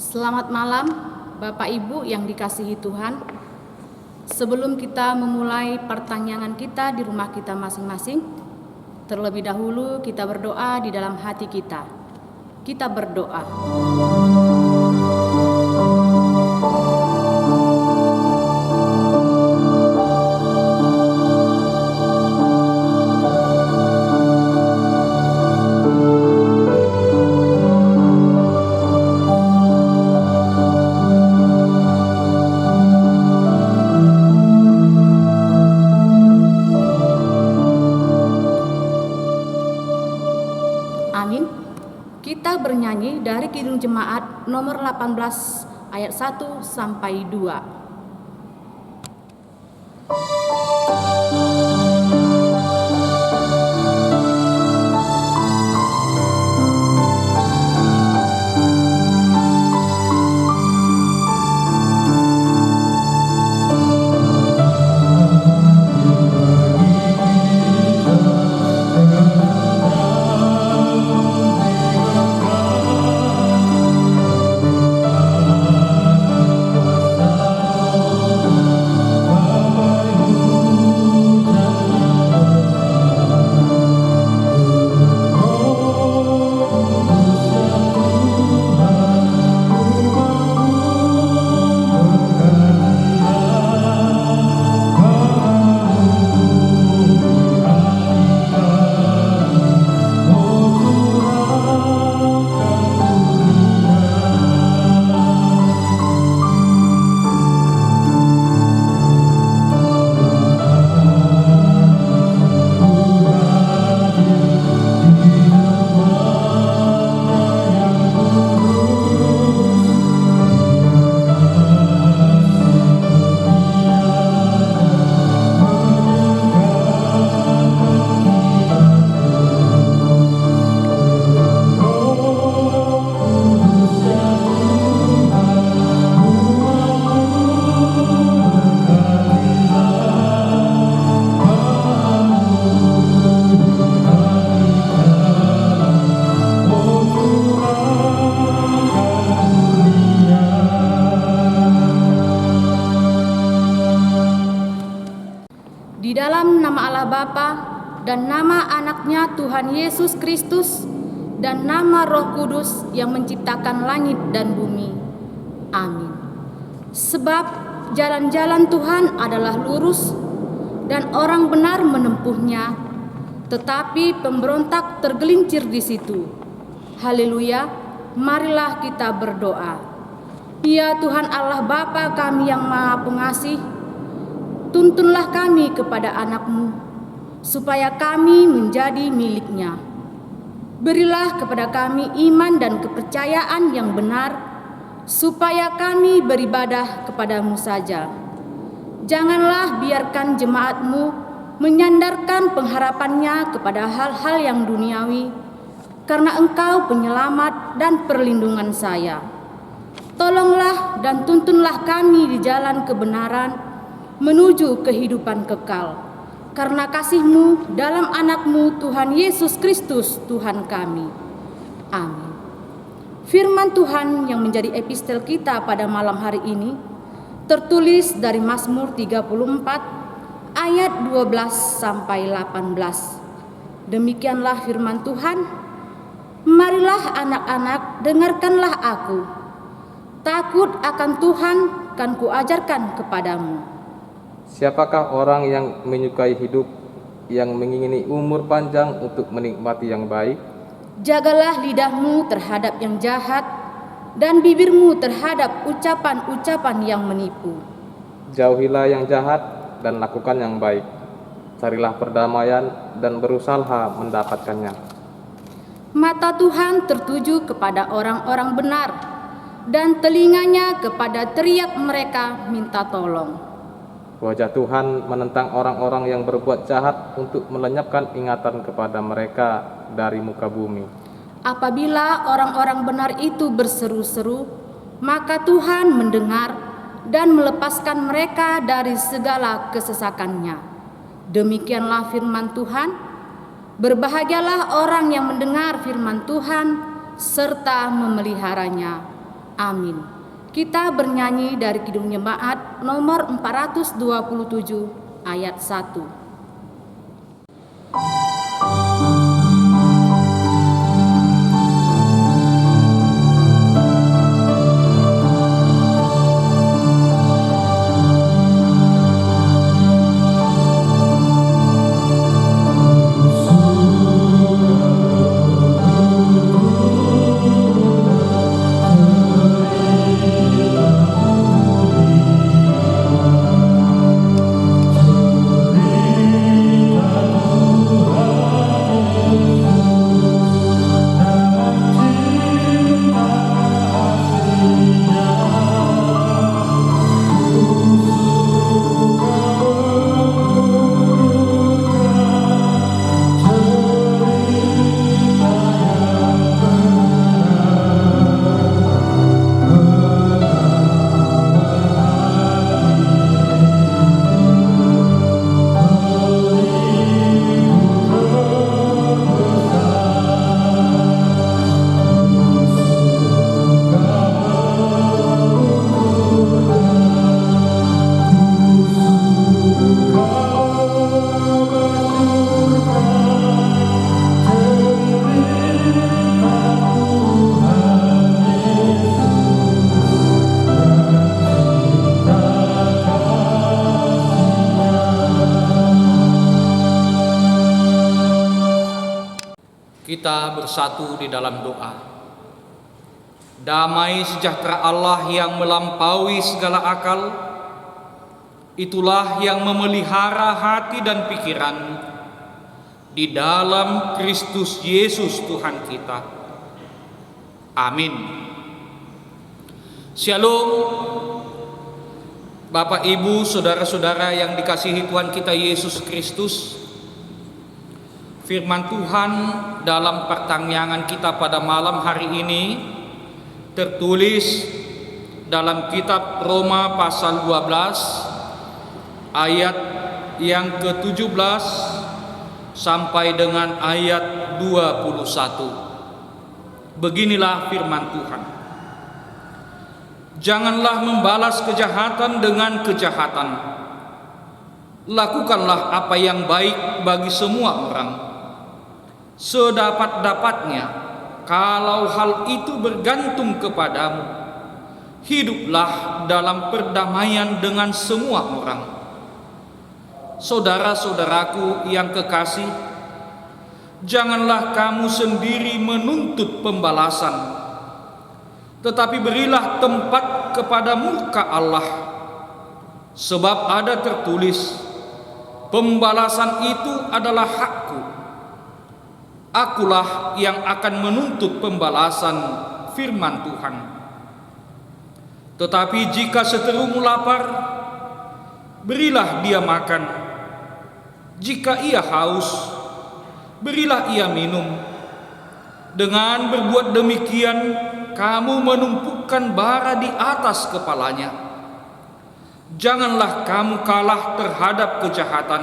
Selamat malam, Bapak Ibu yang dikasihi Tuhan. Sebelum kita memulai pertanyaan kita di rumah kita masing-masing, terlebih dahulu kita berdoa di dalam hati kita. Kita berdoa. Amin. Kita bernyanyi dari Kidung Jemaat nomor 18 ayat 1 sampai 2. Di dalam nama Allah Bapa dan nama anaknya Tuhan Yesus Kristus dan nama Roh Kudus yang menciptakan langit dan bumi. Amin. Sebab jalan-jalan Tuhan adalah lurus dan orang benar menempuhnya, tetapi pemberontak tergelincir di situ. Haleluya, marilah kita berdoa. Ya Tuhan Allah Bapa kami yang Maha Pengasih, tuntunlah kami kepada anak-Mu, supaya kami menjadi milik-Nya. Berilah kepada kami iman dan kepercayaan yang benar, supaya kami beribadah kepada-Mu saja. Janganlah biarkan jemaat-Mu menyandarkan pengharapannya kepada hal-hal yang duniawi, karena Engkau penyelamat dan perlindungan saya. Tolonglah dan tuntunlah kami di jalan kebenaran, menuju kehidupan kekal, karena kasih-Mu dalam anak-Mu Tuhan Yesus Kristus Tuhan kami. Amin. Firman Tuhan yang menjadi epistel kita pada malam hari ini tertulis dari Mazmur 34 ayat 12 sampai 18. Demikianlah firman Tuhan. Marilah anak-anak, dengarkanlah aku. Takut akan Tuhan kan kuajarkan kepadamu. Siapakah orang yang menyukai hidup, yang mengingini umur panjang untuk menikmati yang baik? Jagalah lidahmu terhadap yang jahat, dan bibirmu terhadap ucapan-ucapan yang menipu. Jauhilah yang jahat dan lakukan yang baik. Carilah perdamaian dan berusaha mendapatkannya. Mata Tuhan tertuju kepada orang-orang benar, dan telinganya kepada teriak mereka minta tolong. Wajah Tuhan menentang orang-orang yang berbuat jahat untuk melenyapkan ingatan kepada mereka dari muka bumi. Apabila orang-orang benar itu berseru-seru, maka Tuhan mendengar dan melepaskan mereka dari segala kesesakannya. Demikianlah firman Tuhan. Berbahagialah orang yang mendengar firman Tuhan serta memeliharanya. Amin. Kita bernyanyi dari Kidung Jemaat nomor 427 ayat 1. Kita bersatu di dalam doa. Damai sejahtera Allah yang melampaui segala akal, itulah yang memelihara hati dan pikiran di dalam Kristus Yesus Tuhan kita. Amin. Shalom. Bapak, Ibu, saudara-saudara yang dikasihi Tuhan kita Yesus Kristus. Firman Tuhan dalam pertanyaan kita pada malam hari ini tertulis dalam kitab Roma pasal 12 ayat yang ke-17 sampai dengan ayat 21. Beginilah firman Tuhan. Janganlah membalas kejahatan dengan kejahatan. Lakukanlah apa yang baik bagi semua orang, sedapat-dapatnya. Kalau hal itu bergantung kepadamu, hiduplah dalam perdamaian dengan semua orang. Saudara-saudaraku yang kekasih, janganlah kamu sendiri menuntut pembalasan, tetapi berilah tempat kepada murka Allah. Sebab ada tertulis, pembalasan itu adalah hakku. Akulah yang akan menuntut pembalasan, firman Tuhan. Tetapi jika seterumu lapar, berilah dia makan. Jika ia haus, berilah ia minum. Dengan berbuat demikian, kamu menumpukan bara di atas kepalanya. Janganlah kamu kalah terhadap kejahatan,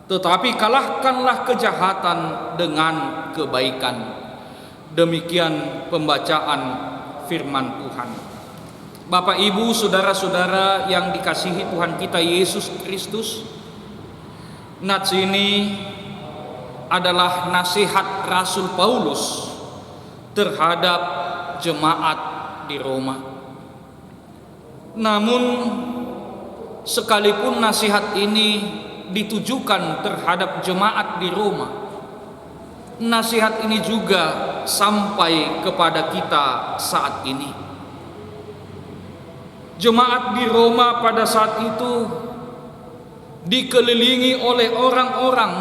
tetapi kalahkanlah kejahatan dengan kebaikan. Demikian pembacaan firman Tuhan. Bapak, Ibu, saudara-saudara yang dikasihi Tuhan kita Yesus Kristus, nats ini adalah nasihat Rasul Paulus terhadap jemaat di Roma. Namun sekalipun nasihat ini ditujukan terhadap jemaat di Roma, nasihat ini juga sampai kepada kita saat ini. Jemaat di Roma pada saat itu dikelilingi oleh orang-orang,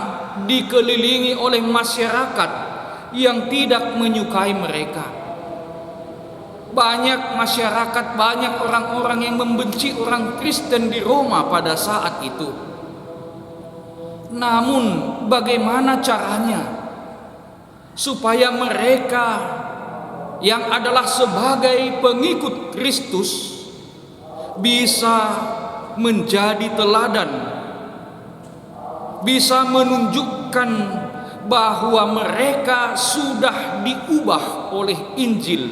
dikelilingi oleh masyarakat yang tidak menyukai mereka. Banyak masyarakat, banyak orang-orang yang membenci orang Kristen di Roma pada saat itu. Namun bagaimana caranya supaya mereka yang adalah sebagai pengikut Kristus bisa menjadi teladan, bisa menunjukkan bahwa mereka sudah diubah oleh Injil,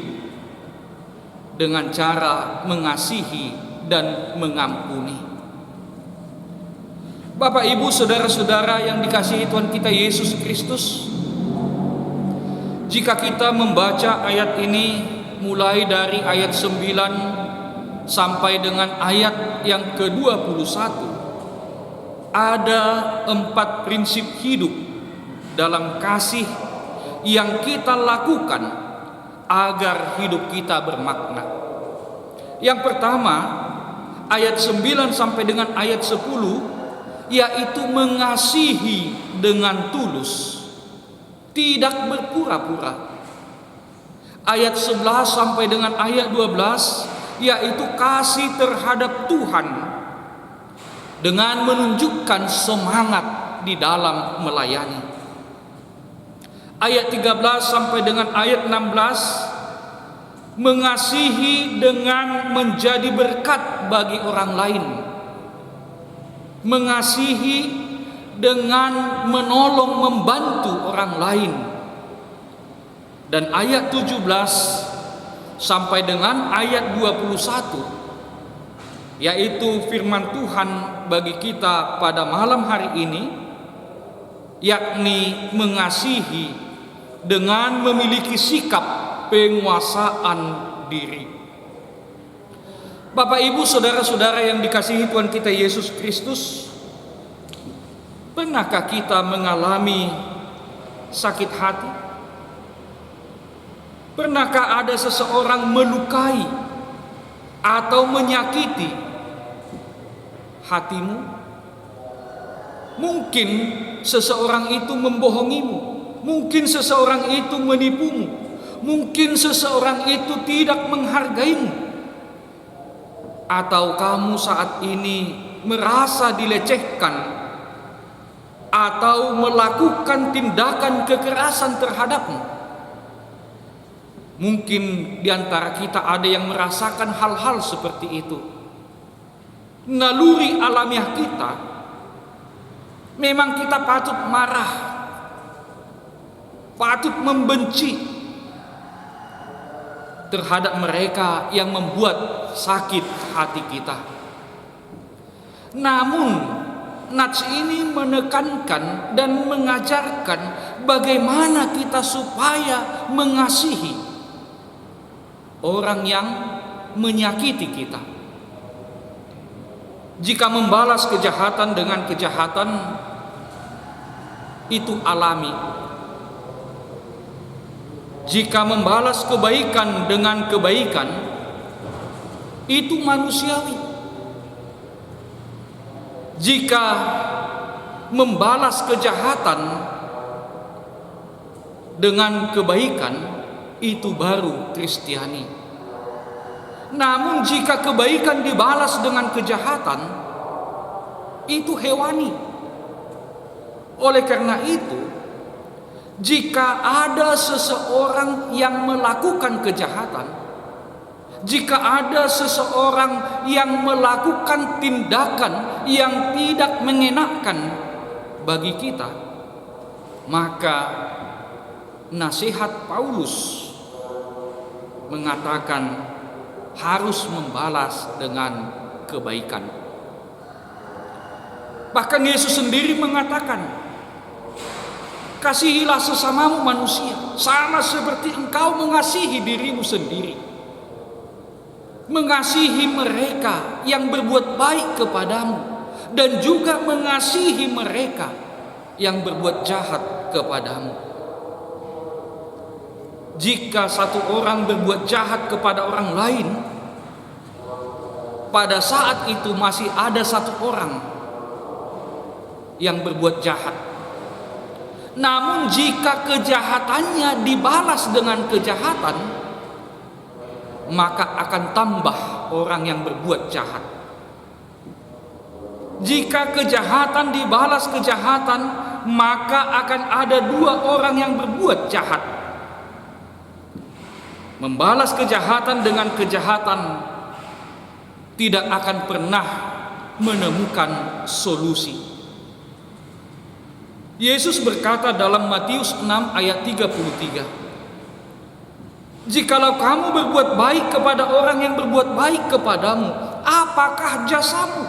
dengan cara mengasihi dan mengampuni. Bapak, Ibu, saudara-saudara yang dikasihi Tuhan kita Yesus Kristus, jika kita membaca ayat ini mulai dari ayat 9 sampai dengan ayat yang ke-21, ada 4 prinsip hidup dalam kasih yang kita lakukan agar hidup kita bermakna. Yang pertama, ayat 9 sampai dengan ayat 10, yaitu mengasihi dengan tulus, tidak berpura-pura. Ayat 11 sampai dengan ayat 12, yaitu kasih terhadap Tuhan dengan menunjukkan semangat di dalam melayani. Ayat 13 sampai dengan ayat 16, mengasihi dengan menjadi berkat bagi orang lain, mengasihi dengan menolong membantu orang lain. Dan ayat 17 sampai dengan ayat 21, yaitu firman Tuhan bagi kita pada malam hari ini, yakni mengasihi dengan memiliki sikap penguasaan diri. Bapak, Ibu, saudara-saudara yang dikasihi Tuhan kita Yesus Kristus, pernahkah kita mengalami sakit hati? Pernahkah ada seseorang melukai atau menyakiti hatimu? Mungkin seseorang itu membohongimu, mungkin seseorang itu menipumu, mungkin seseorang itu tidak menghargaimu, atau kamu saat ini merasa dilecehkan atau melakukan tindakan kekerasan terhadapmu. Mungkin di antara kita ada yang merasakan hal-hal seperti itu. Naluri alamiah kita, memang kita patut marah, patut membenci terhadap mereka yang membuat sakit hati kita. Namun nats ini menekankan dan mengajarkan bagaimana kita supaya mengasihi orang yang menyakiti kita. Jika membalas kejahatan dengan kejahatan, itu alami. Jika membalas kebaikan dengan kebaikan, itu manusiawi. Jika membalas kejahatan dengan kebaikan, itu baru Kristiani. Namun jika kebaikan dibalas dengan kejahatan, itu hewani. Oleh karena itu, jika ada seseorang yang melakukan kejahatan, jika ada seseorang yang melakukan tindakan yang tidak mengenakan bagi kita, maka nasihat Paulus mengatakan harus membalas dengan kebaikan. Bahkan Yesus sendiri mengatakan, kasihilah sesamamu manusia sama seperti engkau mengasihi dirimu sendiri. Mengasihi mereka yang berbuat baik kepadamu, dan juga mengasihi mereka yang berbuat jahat kepadamu. Jika satu orang berbuat jahat kepada orang lain, pada saat itu masih ada satu orang yang berbuat jahat. Namun jika kejahatannya dibalas dengan kejahatan, maka akan tambah orang yang berbuat jahat. Jika kejahatan dibalas kejahatan, maka akan ada dua orang yang berbuat jahat. Membalas kejahatan dengan kejahatan tidak akan pernah menemukan solusi. Yesus berkata dalam Matius 6 ayat 33, Jikalau kamu berbuat baik kepada orang yang berbuat baik kepadamu, apakah jasamu?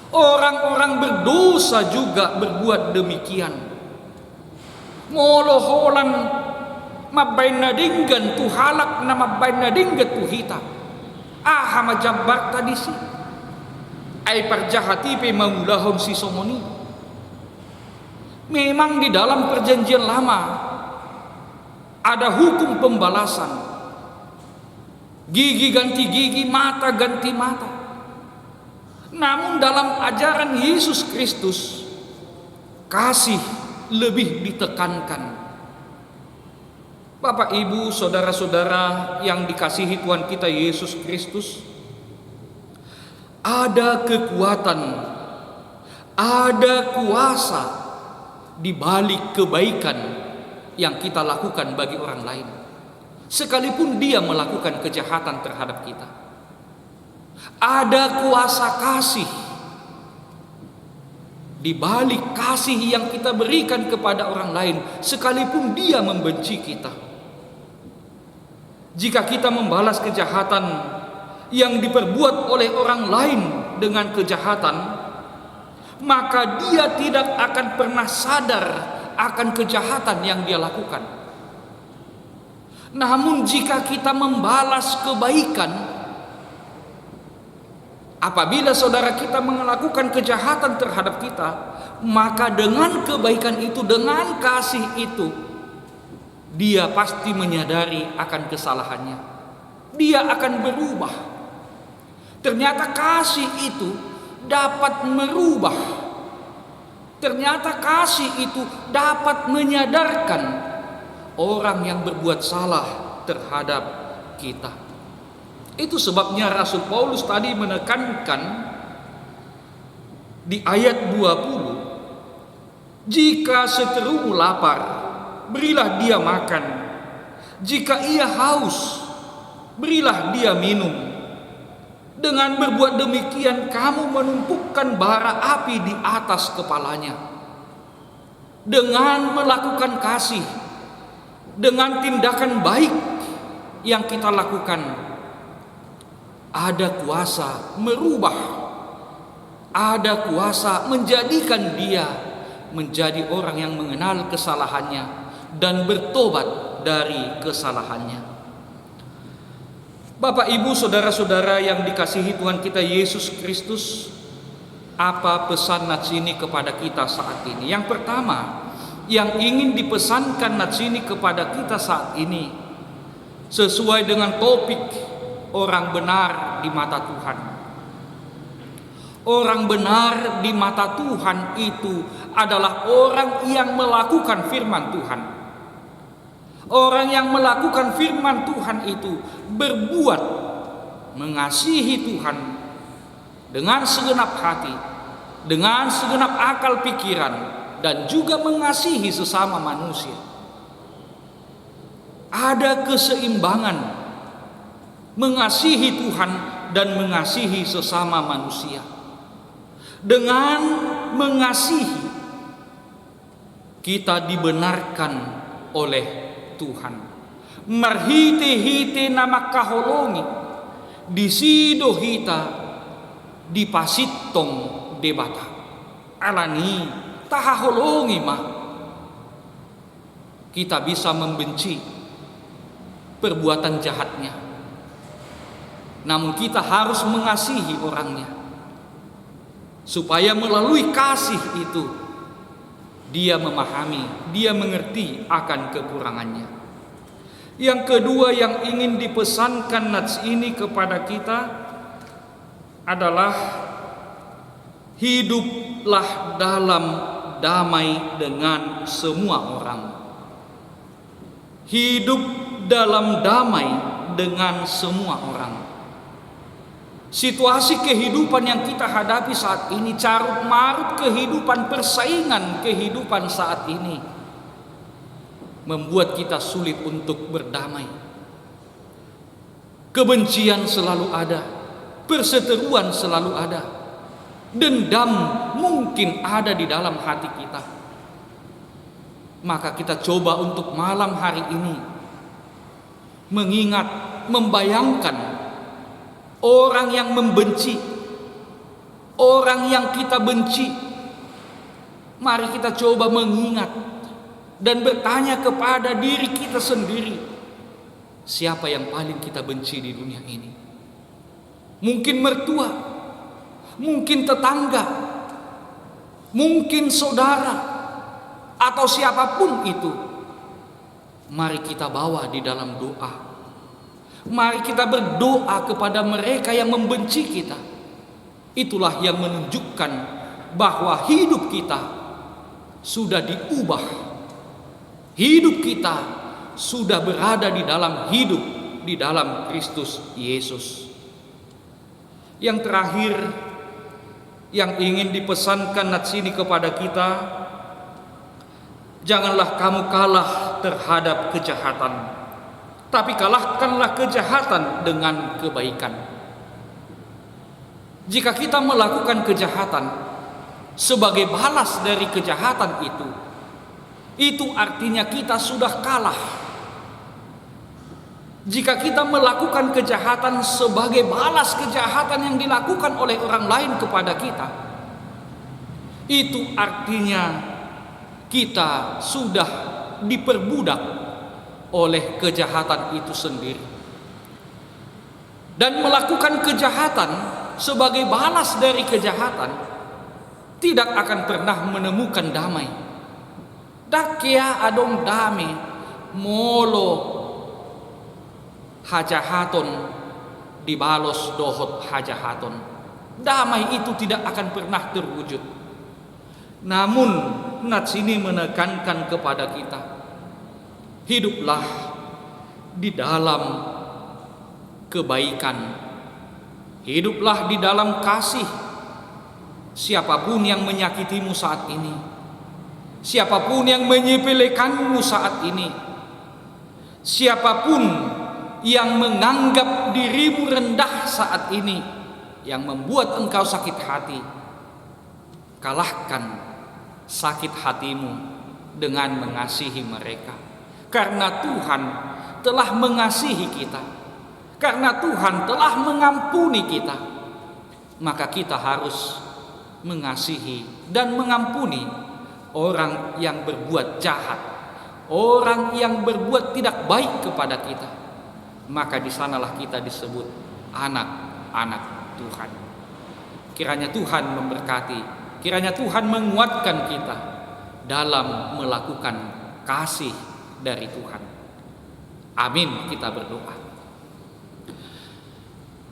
Orang-orang berdosa juga berbuat demikian. Ngoloholan mabaina dinggan tuhalak na mabaina dinggat tuhita. Aha majabar tadi sih. Ay parjahati pe maulahon si somoni. Memang di dalam perjanjian lama ada hukum pembalasan. Gigi ganti gigi, mata ganti mata. Namun dalam ajaran Yesus Kristus, kasih lebih ditekankan. Bapak, Ibu, saudara-saudara yang dikasihi Tuhan kita Yesus Kristus, ada kekuatan, ada kuasa di balik kebaikan yang kita lakukan bagi orang lain, sekalipun dia melakukan kejahatan terhadap kita. Ada kuasa kasih di balik kasih yang kita berikan kepada orang lain, sekalipun dia membenci kita. Jika kita membalas kejahatan yang diperbuat oleh orang lain dengan kejahatan, maka dia tidak akan pernah sadar akan kejahatan yang dia lakukan. Namun jika kita membalas kebaikan, apabila saudara kita melakukan kejahatan terhadap kita, maka dengan kebaikan itu, dengan kasih itu, dia pasti menyadari akan kesalahannya. Dia akan berubah. Ternyata kasih itu dapat merubah. Ternyata kasih itu dapat menyadarkan orang yang berbuat salah terhadap kita. Itu sebabnya Rasul Paulus tadi menekankan di ayat 20, jika seterumu lapar, berilah dia makan. Jika ia haus, berilah dia minum. Dengan berbuat demikian, kamu menumpukan bara api di atas kepalanya. Dengan melakukan kasih, dengan tindakan baik yang kita lakukan, ada kuasa merubah, ada kuasa menjadikan dia menjadi orang yang mengenal kesalahannya dan bertobat dari kesalahannya. Bapak, Ibu, saudara-saudara yang dikasihi Tuhan kita Yesus Kristus, apa pesan nats ini kepada kita saat ini? Yang pertama, yang ingin dipesankan nats ini kepada kita saat ini, sesuai dengan topik orang benar di mata Tuhan. Orang benar di mata Tuhan itu adalah orang yang melakukan firman Tuhan. Orang yang melakukan firman Tuhan itu berbuat mengasihi Tuhan dengan segenap hati, dengan segenap akal pikiran, dan juga mengasihi sesama manusia. Ada keseimbangan mengasihi Tuhan dan mengasihi sesama manusia. Dengan mengasihi, kita dibenarkan oleh Tuhan. Marhite-hite nama kaholongi disido hita dipasitong debata alani tahaholongi mah. Kita bisa membenci perbuatan jahatnya, namun kita harus mengasihi orangnya, supaya melalui kasih itu dia memahami, dia mengerti akan kekurangannya. Yang kedua yang ingin dipesankan nats ini kepada kita adalah hiduplah dalam damai dengan semua orang. Hidup dalam damai dengan semua orang. Situasi kehidupan yang kita hadapi saat ini, carut marut kehidupan, persaingan kehidupan saat ini, membuat kita sulit untuk berdamai. Kebencian selalu ada, perseteruan selalu ada, dendam mungkin ada di dalam hati kita. Maka kita coba untuk malam hari ini mengingat, membayangkan orang yang membenci, orang yang kita benci. Mari kita coba mengingat dan bertanya kepada diri kita sendiri, siapa yang paling kita benci di dunia ini? Mungkin mertua, mungkin tetangga, mungkin saudara, atau siapapun itu. Mari kita bawa di dalam doa. Mari kita berdoa kepada mereka yang membenci kita. Itulah yang menunjukkan bahwa hidup kita sudah diubah. Hidup kita sudah berada di dalam hidup di dalam Kristus Yesus. Yang terakhir yang ingin dipesankan nats ini kepada kita, janganlah kamu kalah terhadap kejahatan, tapi kalahkanlah kejahatan dengan kebaikan. Jika kita melakukan kejahatan sebagai balas dari kejahatan itu artinya kita sudah kalah. Jika kita melakukan kejahatan sebagai balas kejahatan yang dilakukan oleh orang lain kepada kita, itu artinya kita sudah diperbudak oleh kejahatan itu sendiri. Dan melakukan kejahatan sebagai balas dari kejahatan tidak akan pernah menemukan damai. Dakia adong damai molo hajahaton dibalos dohot hajahaton. Damai itu tidak akan pernah terwujud. Namun nats ini menekankan kepada kita, hiduplah di dalam kebaikan, hiduplah di dalam kasih. Siapapun yang menyakitimu saat ini, siapapun yang menyepelekanmu saat ini, siapapun yang menganggap dirimu rendah saat ini, yang membuat engkau sakit hati, kalahkan sakit hatimu dengan mengasihi mereka. Karena Tuhan telah mengasihi kita, karena Tuhan telah mengampuni kita, maka kita harus mengasihi dan mengampuni orang yang berbuat jahat, orang yang berbuat tidak baik kepada kita. Maka di sanalah kita disebut anak-anak Tuhan. Kiranya Tuhan memberkati, kiranya Tuhan menguatkan kita dalam melakukan kasih dari Tuhan. Amin, kita berdoa.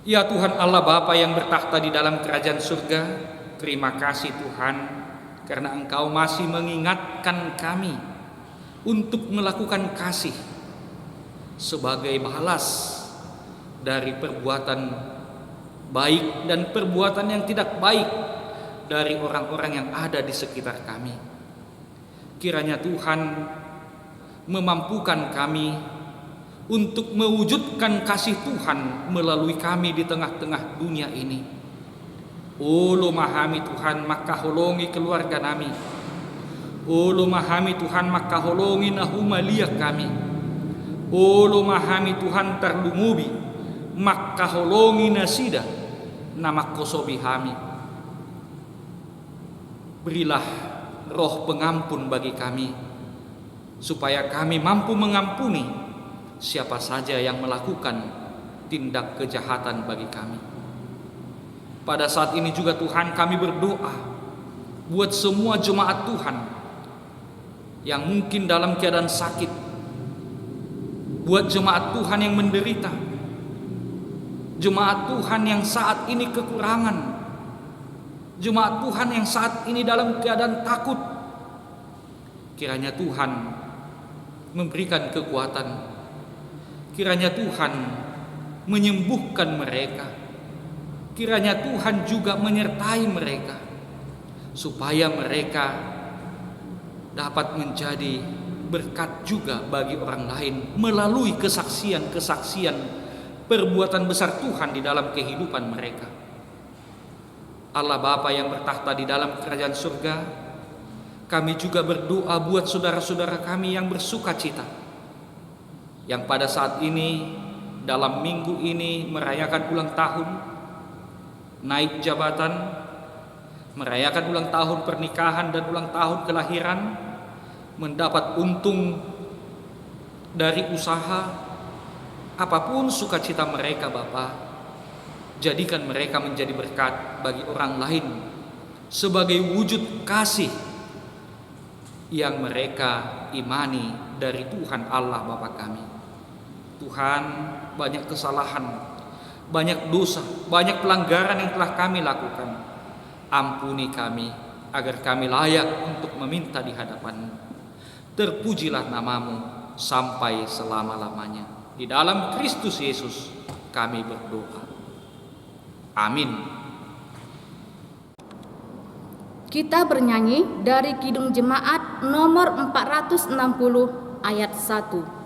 Ya Tuhan Allah Bapa yang bertakhta di dalam kerajaan surga, terima kasih Tuhan karena Engkau masih mengingatkan kami untuk melakukan kasih sebagai balas dari perbuatan baik dan perbuatan yang tidak baik dari orang-orang yang ada di sekitar kami. Kiranya Tuhan memampukan kami untuk mewujudkan kasih Tuhan melalui kami di tengah-tengah dunia ini. Ulu mahami Tuhan, maka holongi keluarga kami. Ulu mahami Tuhan, maka holongi nahumalia kami. Ulu mahami Tuhan terlumubi, maka holongi nasida nama kosobi hami. Berilah roh pengampun bagi kami, supaya kami mampu mengampuni siapa saja yang melakukan tindak kejahatan bagi kami. Pada saat ini juga Tuhan, kami berdoa buat semua jemaat Tuhan yang mungkin dalam keadaan sakit, buat jemaat Tuhan yang menderita, jemaat Tuhan yang saat ini kekurangan, jemaat Tuhan yang saat ini dalam keadaan takut. Kiranya Tuhan memberikan kekuatan, kiranya Tuhan menyembuhkan mereka, kiranya Tuhan juga menyertai mereka, supaya mereka dapat menjadi berkat juga bagi orang lain melalui kesaksian-kesaksian perbuatan besar Tuhan di dalam kehidupan mereka. Allah Bapa yang bertakhta di dalam kerajaan surga, kami juga berdoa buat saudara-saudara kami yang bersuka cita, yang pada saat ini dalam minggu ini merayakan ulang tahun naik jabatan, merayakan ulang tahun pernikahan dan ulang tahun kelahiran, mendapat untung dari usaha, apapun sukacita mereka Bapa, jadikan mereka menjadi berkat bagi orang lain sebagai wujud kasih yang mereka imani dari Tuhan Allah Bapa kami. Tuhan, banyak kesalahan, banyak dosa, banyak pelanggaran yang telah kami lakukan. Ampuni kami agar kami layak untuk meminta di hadapan-Mu. Terpujilah nama-Mu sampai selama-lamanya. Di dalam Kristus Yesus kami berdoa. Amin. Kita bernyanyi dari Kidung Jemaat nomor 460 ayat 1.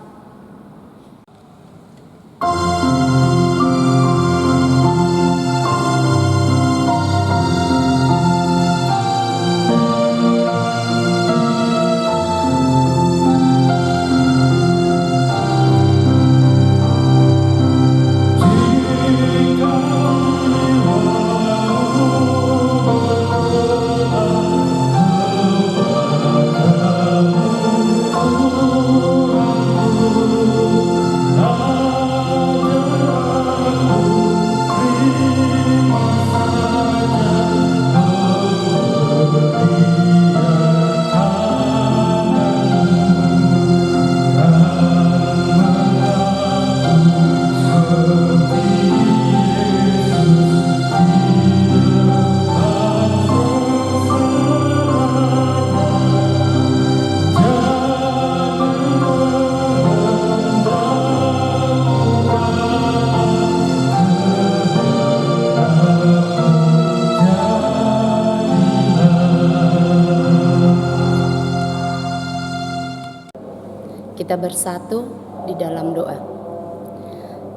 Kita bersatu di dalam doa.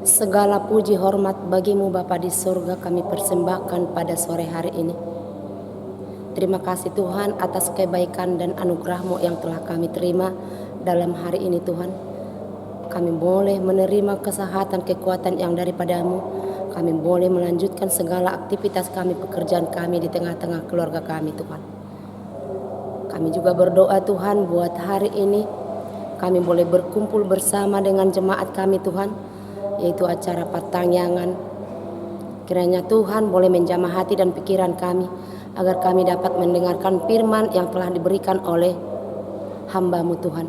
Segala puji hormat bagimu Bapa di surga kami persembahkan pada sore hari ini. Terima kasih Tuhan atas kebaikan dan anugerah-Mu yang telah kami terima dalam hari ini Tuhan. Kami boleh menerima kesehatan kekuatan yang daripada-Mu. Kami boleh melanjutkan segala aktivitas kami, pekerjaan kami di tengah-tengah keluarga kami Tuhan. Kami juga berdoa Tuhan buat hari ini kami boleh berkumpul bersama dengan jemaat kami Tuhan, yaitu acara Patangyangan. Kiranya Tuhan boleh menjamah hati dan pikiran kami, agar kami dapat mendengarkan firman yang telah diberikan oleh hamba-Mu Tuhan.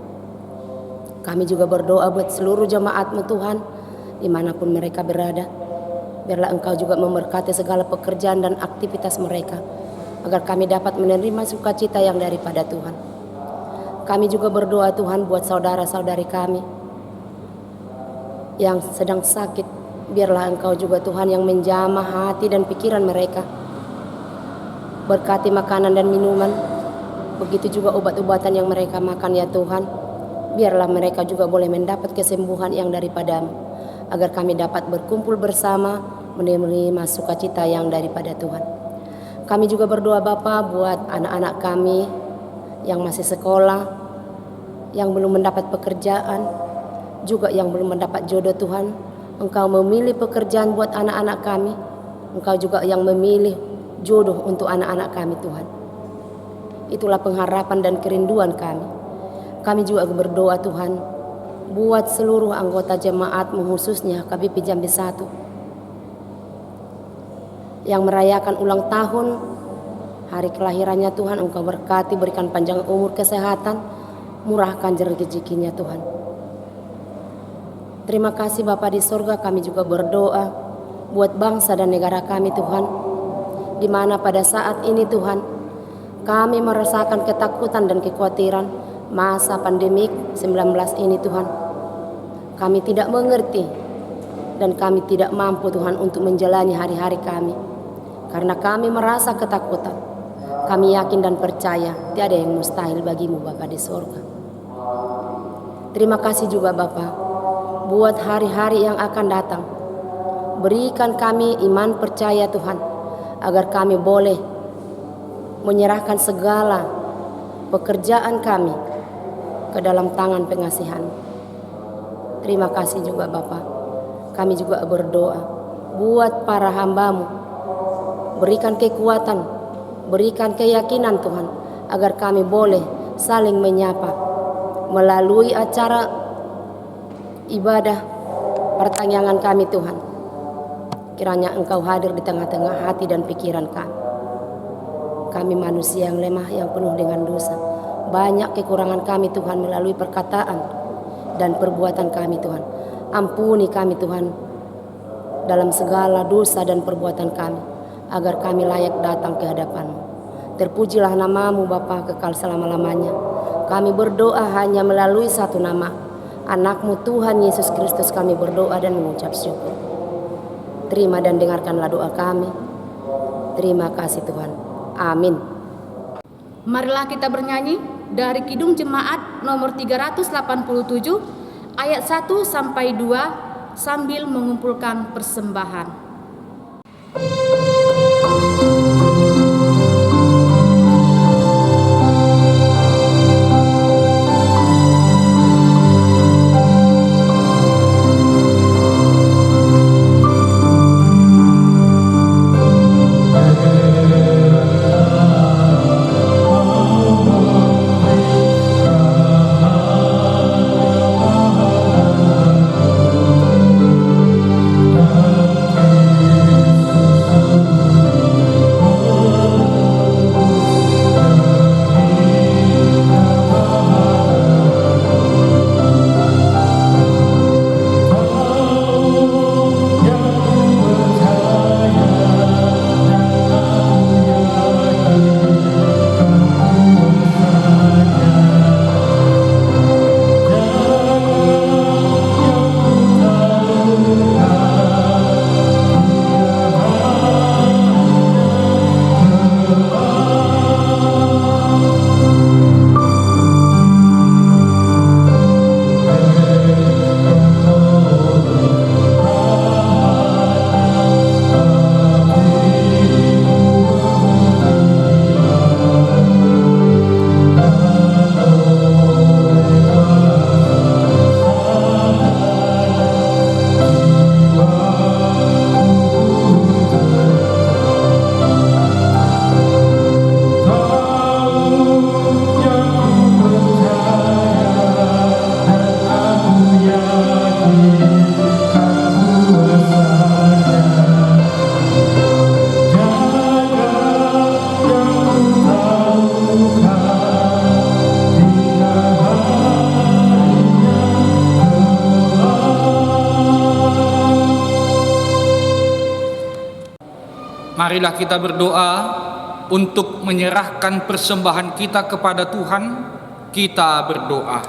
Kami juga berdoa buat seluruh jemaat-Mu Tuhan, dimanapun mereka berada. Biarlah Engkau juga memberkati segala pekerjaan dan aktivitas mereka, agar kami dapat menerima sukacita yang daripada Tuhan. Kami juga berdoa Tuhan buat saudara-saudari kami yang sedang sakit. Biarlah Engkau juga Tuhan yang menjamah hati dan pikiran mereka. Berkati makanan dan minuman, begitu juga obat-obatan yang mereka makan ya Tuhan. Biarlah mereka juga boleh mendapat kesembuhan yang daripada-Mu, agar kami dapat berkumpul bersama menerima sukacita yang daripada Tuhan. Kami juga berdoa Bapa buat anak-anak kami yang masih sekolah, yang belum mendapat pekerjaan, juga yang belum mendapat jodoh Tuhan. Engkau memilih pekerjaan buat anak-anak kami. Engkau juga yang memilih jodoh untuk anak-anak kami Tuhan. Itulah pengharapan dan kerinduan kami. Kami juga berdoa Tuhan buat seluruh anggota jemaat-Mu, khususnya KBP Jambi 1 yang merayakan ulang tahun hari kelahirannya Tuhan. Engkau berkati, berikan panjang umur, kesehatan, murahkan rezekinya Tuhan. Terima kasih Bapa di surga. Kami juga berdoa buat bangsa dan negara kami Tuhan, di mana pada saat ini Tuhan kami merasakan ketakutan dan kekhawatiran masa pandemik 19 ini Tuhan. Kami tidak mengerti dan kami tidak mampu Tuhan untuk menjalani hari-hari kami, karena kami merasa ketakutan. Kami yakin dan percaya tiada yang mustahil bagimu Bapa di surga. Terima kasih juga Bapa buat hari-hari yang akan datang. Berikan kami iman percaya Tuhan, agar kami boleh menyerahkan segala pekerjaan kami ke dalam tangan pengasihan. Terima kasih juga Bapa. Kami juga berdoa buat para hamba-Mu. Berikan kekuatan, berikan keyakinan Tuhan, agar kami boleh saling menyapa melalui acara ibadah pertanyaan kami Tuhan. Kiranya Engkau hadir di tengah-tengah hati dan pikiran kami. Kami manusia yang lemah, yang penuh dengan dosa. Banyak kekurangan kami Tuhan melalui perkataan dan perbuatan kami Tuhan. Ampuni kami Tuhan dalam segala dosa dan perbuatan kami, agar kami layak datang ke hadapan-Mu. Terpujilah nama-Mu Bapa kekal selama-lamanya. Kami berdoa hanya melalui satu nama, Anak-Mu Tuhan Yesus Kristus kami berdoa dan mengucap syukur. Terima dan dengarkanlah doa kami. Terima kasih Tuhan. Amin. Marilah kita bernyanyi dari Kidung Jemaat nomor 387 ayat 1 sampai 2 sambil mengumpulkan persembahan. Marilah kita berdoa untuk menyerahkan persembahan kita kepada Tuhan. Kita berdoa.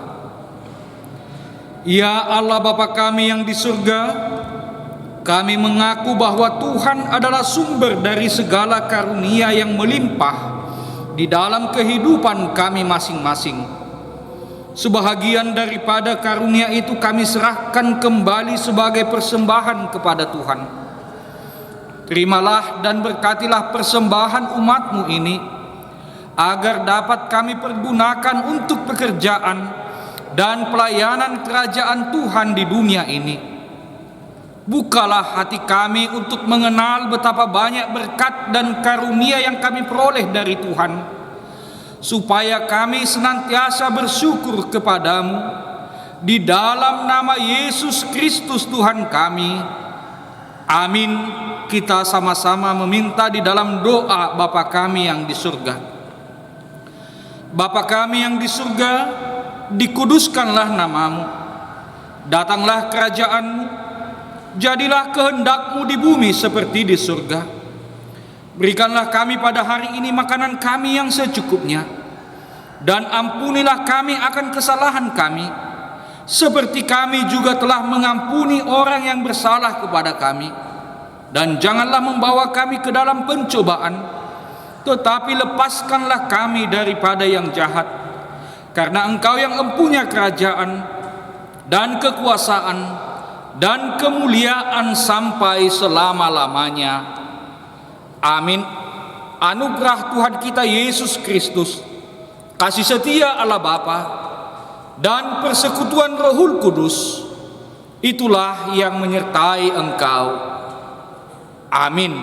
Ya Allah Bapa kami yang di surga, kami mengaku bahwa Tuhan adalah sumber dari segala karunia yang melimpah di dalam kehidupan kami masing-masing. Sebahagian daripada karunia itu kami serahkan kembali sebagai persembahan kepada Tuhan. Terimalah dan berkatilah persembahan umat-Mu ini, agar dapat kami pergunakan untuk pekerjaan dan pelayanan kerajaan Tuhan di dunia ini. Bukalah hati kami untuk mengenal betapa banyak berkat dan karunia yang kami peroleh dari Tuhan, supaya kami senantiasa bersyukur kepadamu. Di dalam nama Yesus Kristus Tuhan kami. Amin. Kita sama-sama meminta di dalam doa Bapa kami yang di surga. Bapa kami yang di surga, dikuduskanlah nama-Mu. Datanglah kerajaan-Mu. Jadilah kehendak-Mu di bumi seperti di surga. Berikanlah kami pada hari ini makanan kami yang secukupnya. Dan ampunilah kami akan kesalahan kami, seperti kami juga telah mengampuni orang yang bersalah kepada kami. Dan janganlah membawa kami ke dalam pencobaan, tetapi lepaskanlah kami daripada yang jahat. Karena Engkau yang empunya kerajaan dan kekuasaan dan kemuliaan sampai selama-lamanya. Amin. Anugerah Tuhan kita Yesus Kristus, kasih setia Allah Bapa, dan persekutuan Roh Kudus itulah yang menyertai engkau. Amin.